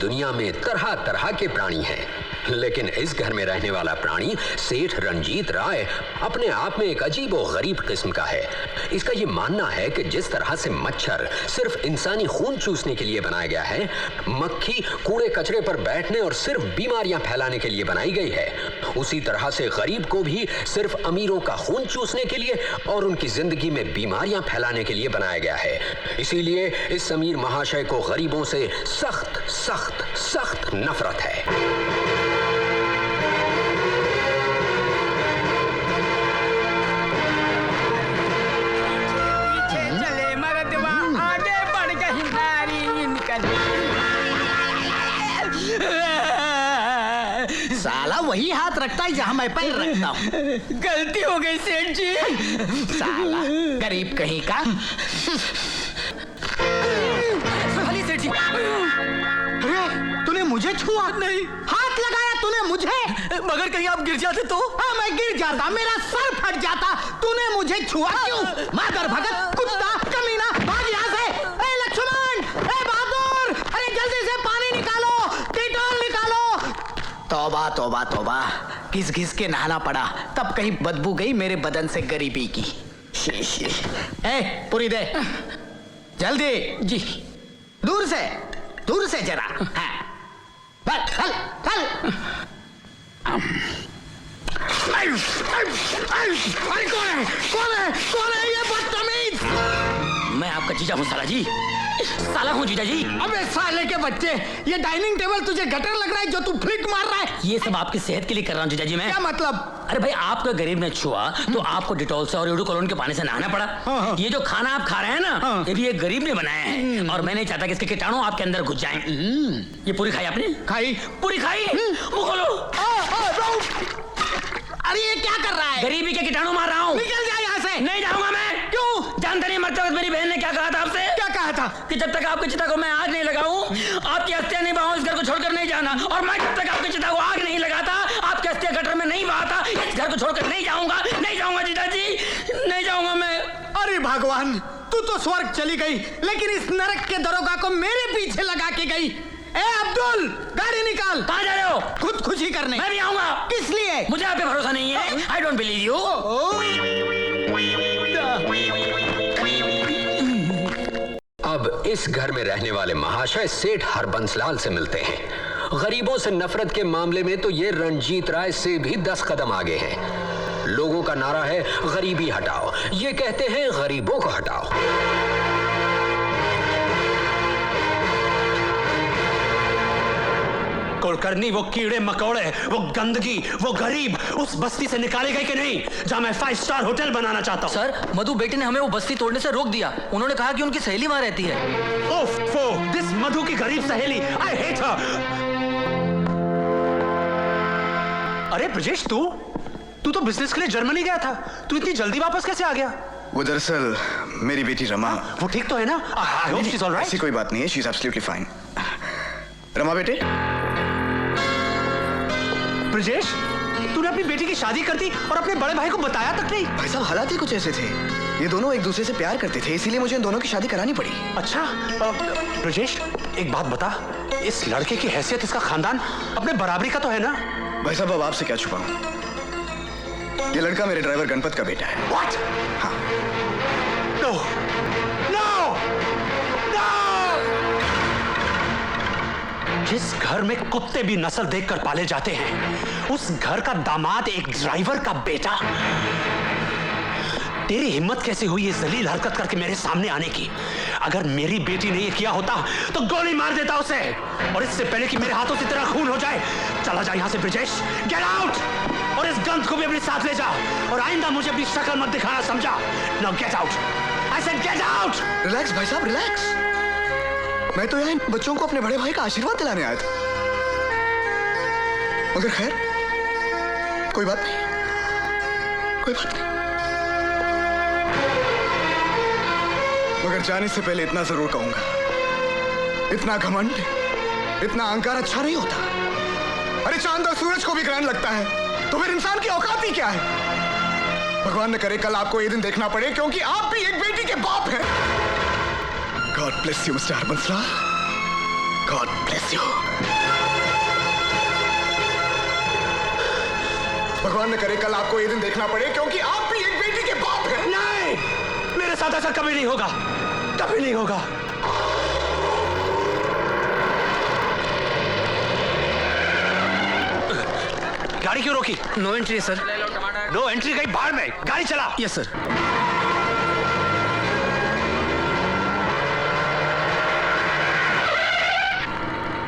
दुनिया में तरह तरह के प्राणी हैं, लेकिन इस घर में रहने वाला प्राणी सेठ रंजीत राय अपने आप में एक अजीब और गरीब किस्म का है। इसका ये मानना है कि जिस तरह से मच्छर सिर्फ इंसानी खून चूसने के लिए बनाया गया है, मक्खी कूड़े कचरे पर बैठने और सिर्फ बीमारियां फैलाने के लिए बनाई गई है, उसी तरह से गरीब को भी सिर्फ अमीरों का खून चूसने के लिए और उनकी जिंदगी में बीमारियां फैलाने के लिए बनाया गया है। इसीलिए इस अमीर महाशय को गरीबों से सख्त सख्त सख्त नफरत है। साला वही हाथ रखता है जहां मैं पैर रखता हूँ। गलती हो गई सेठ जी। साला गरीब कहीं का। सेठ जी। अरे तूने मुझे छुआ? नहीं। हाथ लगाया तूने मुझे? मगर कहीं आप गिर जाते तो? हाँ मैं गिर जाता, मेरा सर फट जाता। तूने मुझे छुआ क्यों? मादर भगत, कुत्ता, कमीना, भाग यहाँ से। ए लक्ष्मण, ए बहादुर, अरे जल्दी से पानी निकालो, डेटॉल निकालो। तौबा तौबा तौबा, घिस घिस के नहाना पड़ा, तब कहीं बदबू गई मेरे बदन से गरीबी की। ए पूरी दे जल्दी। जी। दूर से जरा। हाँ। चल चल। कौन है ये बदतमीज? मैं आपका जीजा हूँ साला जी। साला हूँ जीजा जी। अबे साले के बच्चे, ये डाइनिंग टेबल तुझे गटर लग रहा है जो तू फ्लिक मार रहा है? ये सब आपकी सेहत के लिए कर रहा हूँ जीजा जी मैं। क्या मतलब? अरे भाई आपका गरीब ने छुआ तो आपको डिटॉल से और यूडोकोलोन के पानी से नहाना पड़ा। हाँ। ये जो खाना आप खा रहे हैं ना, हाँ। ये भी एक गरीब ने बनाया है और मैं नहीं चाहता कि इसके कीटाणु आपके अंदर घुस जाएं। ये पूरी खाई आपने? खाई। पूरी खाई? मुंह खोलो। अरे ये क्या कर रहा है? गरीबी के कीटाणु मार रहा हूँ। निकल जा यहाँ से। नहीं जाऊंगा मैं। क्यों? जानते नहीं मरते वक्त मेरी बहन ने क्या कहा था आपसे? क्या कहा था? कि जब तक आपकी चिता को मैं आग नहीं लगाऊं, आपकी अस्थियां नहीं बहाऊं, इस घर को छोड़कर नहीं जाना। और मैं जब तक आपकी चिता को आग नहीं लगाता, आपकी अस्थियां गटर में नहीं बहाता, इस घर को छोड़कर नहीं जाऊंगा। नहीं जाऊंगा जीजा जी, नहीं जाऊंगा मैं। अरे भगवान, तू तो स्वर्ग चली गई, लेकिन इस नरक के दरोगा को मेरे पीछे लगा के गई। ए अब्दुल, गाड़ी निकाल। कहाँ जा रहे हो? खुदकुशी करने। मैं भी आऊंगा। किस लिए? मुझे आप पे भरोसा नहीं है। I don't believe you. अब इस घर में रहने वाले महाशय सेठ हरबंसलाल से मिलते हैं। गरीबों से नफरत के मामले में तो ये रंजीत राय से भी 10 कदम आगे हैं। लोगों का नारा है गरीबी हटाओ, ये कहते हैं गरीबों को हटाओ। कुलकर्णी, वो कीड़े मकोड़े, वो गंदगी, वो गरीब उस बस्ती से निकाले गए कि नहीं जहां मैं 5 स्टार होटल बनाना चाहता हूं? सर, मधु बेटे ने हमें वो बस्ती तोड़ने से रोक दिया। उन्होंने कहा कि उनकी सहेली वहां रहती है। ओफो, दिस मधु की गरीब सहेली, आई हेट हर। अरे ब्रजेश, तू तो बिजनेस के लिए जर्मनी गया था, तू इतनी जल्दी वापस कैसे आ गया? वो दरअसल मेरी बेटी रमा। वो ठीक तो है ना? I hope she is alright. ऐसी कोई बात नहीं है, she is absolutely fine. Rama बेटे। ब्रजेश, तूने अपनी बेटी की शादी कर दी और अपने बड़े भाई को बताया तक नहीं? भाई साहब, हालात ही कुछ ऐसे थे, ये दोनों एक दूसरे से प्यार करते थे, इसीलिए मुझे इन दोनों की शादी करानी पड़ी। अच्छा, ब्रजेश एक बात बता, इस लड़के की हैसियत, इसका खानदान अपने बराबरी का तो है ना? भाई साहब, अब आपसे क्या छुपाऊं, ये लड़का मेरे ड्राइवर गणपत का बेटा है। What? हाँ। No! No! No! जिस घर में कुत्ते भी नस्ल देखकर पाले जाते हैं, उस घर का दामाद एक ड्राइवर का बेटा। तेरी हिम्मत कैसे हुई ये जलील हरकत करके मेरे सामने आने की? अगर मेरी बेटी ने ये किया होता तो गोली मार देता उसे, और इससे पहले कि मेरे हाथों से तेरा खून हो जाए। चला जा यहां से ब्रजेश, गेट आउट। और इस गंध को भी अपने साथ ले जा, और आइंदा मुझे अपनी शक्ल मत दिखाना, समझा? Now get out, I said get out. Relax भाई साहब, रिलैक्स। मैं तो यहाँ इन बच्चों को अपने बड़े भाई का आशीर्वाद दिलाने आया था, मगर खैर कोई बात नहीं, कोई बात नहीं। मगर जाने से पहले इतना जरूर कहूंगा, इतना घमंड, इतना अहंकार अच्छा नहीं होता। अरे चांद और सूरज को भी ग्रहण लगता है, तो फिर इंसान की औकात ही क्या है? भगवान न करे कल आपको ये दिन देखना पड़े, क्योंकि आप भी एक बेटी के बाप हैं। God bless you mister Harbanslal, God bless you. न करे कल आपको ये दिन देखना पड़े, क्योंकि आप भी एक बेटी के बाप हैं। नहीं, मेरे साथ ऐसा कभी नहीं होगा, कभी नहीं होगा। गाड़ी क्यों रोकी? No entry sir. No entry कहीं बाहर में, गाड़ी चला। Yes sir.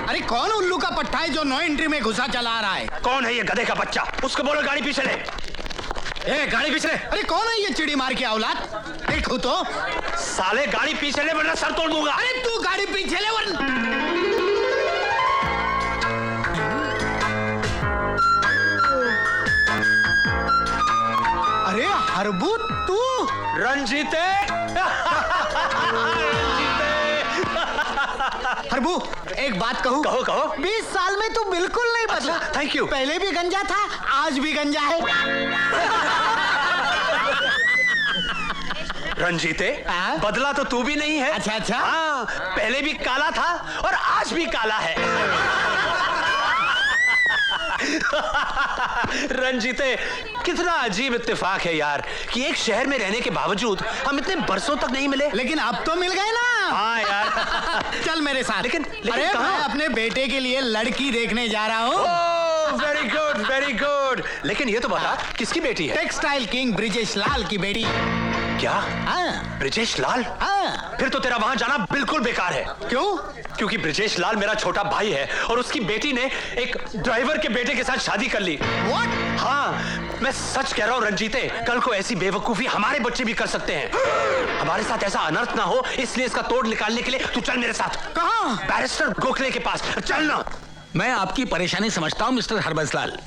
अरे कौन उल्लू का पट्टा है जो नो एंट्री में घुसा चला रहा है? कौन है ये गधे का बच्चा? उसको बोलो गाड़ी पीछे ले। ए, गाड़ी पीछे ले। अरे कौन है ये चिड़ी मार के औलाद? देखो तो। साले गाड़ी पीछे ले वरना सर तोड़ दूंगा। अरे तू गाड़ी पीछे ले वरना। अरे हरबू तू? रंजीते। हरबू एक बात कहूँ? कहो कहो। 20 साल में तू बिल्कुल नहीं बदला। अच्छा, थैंक यू। पहले भी गंजा था, आज भी गंजा है। रंजीते, हाँ? बदला तो तू भी नहीं है। अच्छा अच्छा। हाँ, पहले भी काला था और आज भी काला है। रंजीते, कितना अजीब इत्तेफाक है यार कि एक शहर में रहने के बावजूद हम इतने बरसों तक नहीं मिले। लेकिन अब तो मिल गए ना। हाँ यार। चल मेरे साथ। लेकिन अरे कहाँ? मैं अपने बेटे के लिए लड़की देखने जा रहा हूँ। Very good, very good. लेकिन ये तो बता, किसकी बेटी है? टेक्सटाइल किंग ब्रिजेश लाल की बेटी। क्या? हाँ ब्रिजेश लाल? हाँ। फिर तो तेरा वहां जाना बिल्कुल बेकार है। क्यों? क्योंकि ब्रिजेश लाल मेरा छोटा भाई है और उसकी बेटी ने एक ड्राइवर के बेटे के साथ शादी कर ली। What? हाँ, मैं सच कह रहा हूँ रंजीते, कल को ऐसी बेवकूफी हमारे बच्चे भी कर सकते हैं। हमारे साथ ऐसा अनर्थ ना हो, इसलिए इसका तोड़ निकालने के लिए तू चल मेरे साथ। कहाँ? बैरिस्टर गोखले के पास चल ना। मैं आपकी परेशानी समझता हूँ मिस्टर हरबंसलाल,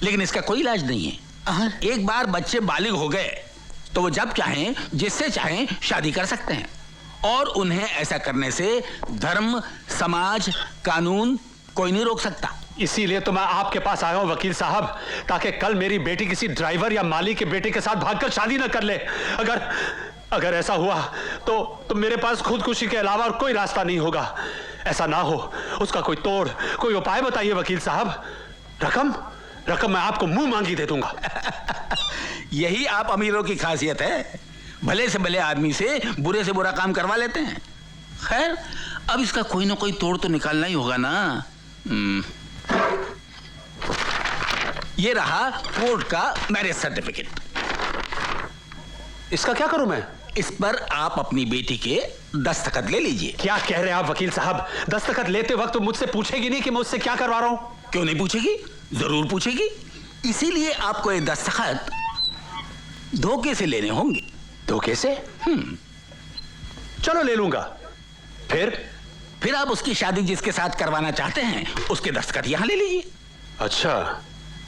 लेकिन इसका कोई इलाज नहीं है। एक बार बच्चे बालिग हो गए तो वो जब चाहें जिससे चाहें शादी कर सकते हैं, और उन्हें ऐसा करने से धर्म, समाज, कानून कोई नहीं रोक सकता। इसीलिए तो मैं आपके पास आया हूँ वकील साहब, ताकि कल मेरी बेटी किसी ड्राइवर या माली के बेटे के साथ भागकर शादी न कर ले। अगर ऐसा हुआ तो मेरे पास खुदकुशी के अलावा और कोई रास्ता नहीं होगा। ऐसा ना हो, उसका कोई तोड़, कोई उपाय बताइए वकील साहब। रकम मैं आपको मुंह मांगी दे दूंगा। यही आप अमीरों की खासियत है, भले से भले आदमी से बुरे से बुरा काम करवा लेते हैं। खैर, अब इसका कोई ना कोई तोड़ तो निकालना ही होगा ना। ये रहा कोर्ट का मैरिज सर्टिफिकेट। इसका क्या करूं मैं? इस पर आप अपनी बेटी के दस्तखत ले लीजिए। क्या कह रहे हैं आप वकील साहब? दस्तखत लेते वक्त तो मुझसे पूछेगी नहीं कि मैं उससे क्या करवा रहा हूं? क्यों नहीं पूछेगी? जरूर पूछेगी। इसीलिए आपको ये दस्तखत धोखे से लेने होंगे। धोखे से? चलो ले लूंगा। फिर आप उसकी शादी जिसके साथ करवाना चाहते हैं उसके दस्तखत यहां ले लीजिए। अच्छा,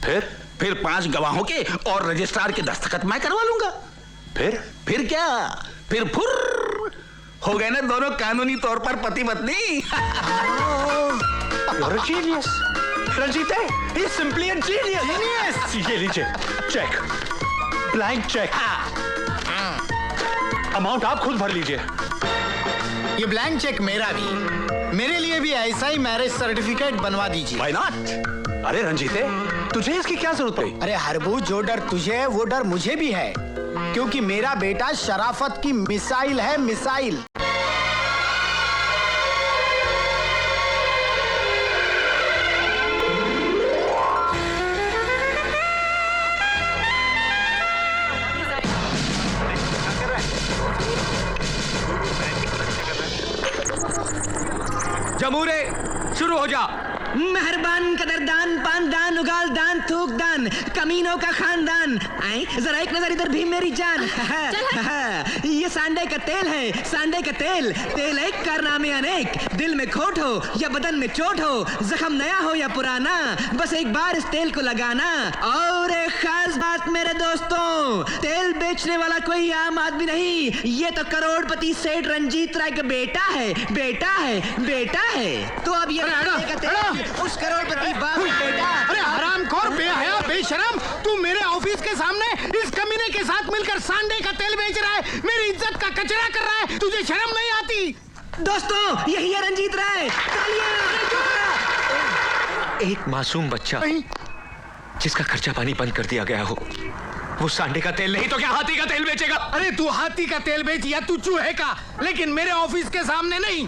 फिर 5 गवाहों के और रजिस्ट्रार के दस्तखत मैं करवा लूंगा। फिर क्या? फिर फुर्र हो गए ना दोनों कानूनी तौर पर पति पत्नी। You're a genius. रंजीते, he's simply a genius. ये लीजिए चेक, ब्लैंक चेक। अमाउंट आप खुद भर लीजिए। ये ब्लैंक चेक मेरा भी, मेरे लिए भी ऐसा ही मैरिज सर्टिफिकेट बनवा दीजिए। Why not? अरे रंजीते, तुझे इसकी क्या जरूरत पड़ी? अरे हरबू, जो डर तुझे है वो डर मुझे भी है, क्योंकि मेरा बेटा शराफत की मिसाइल है, मिसाइल। जमूरे शुरू हो जा। मेहरबान, कदरदान, पानदान, उगाल दान, थूक दान, कमीनों का खानदान। आए जरा एक नजर इधर भी मेरी जान। ये सांडे का तेल है, सांडे का तेल। तेल एक, कारनामे अनेक। दिल में खोट हो या बदन में चोट हो, जख्म नया हो या पुराना, बस एक बार इस तेल को लगाना। और एक खास बात मेरे दोस्तों, तेल बेचने वाला कोई आम आदमी नहीं, ये तो करोड़पति सेठ रंजीत राय का बेटा है, बेटा है, बेटा है। तो अब ये उस करोड़पति बाप बेटा। अरे हरामखोर, बेहया, बेशरम, तू मेरे ऑफिस के सामने इस कमीने के साथ मिलकर सांडे का तेल बेच रहा है, मेरी इज्जत का कचरा कर रहा है, तुझे शर्म नहीं आती? दोस्तों, यही है रंजीत राय। एक मासूम बच्चा जिसका खर्चा पानी बंद कर दिया गया हो, वो सांडे का तेल नहीं तो क्या हाथी का तेल बेचेगा? अरे तू हाथी का तेल बेच या तू चूहे का, लेकिन मेरे ऑफिस के सामने नहीं।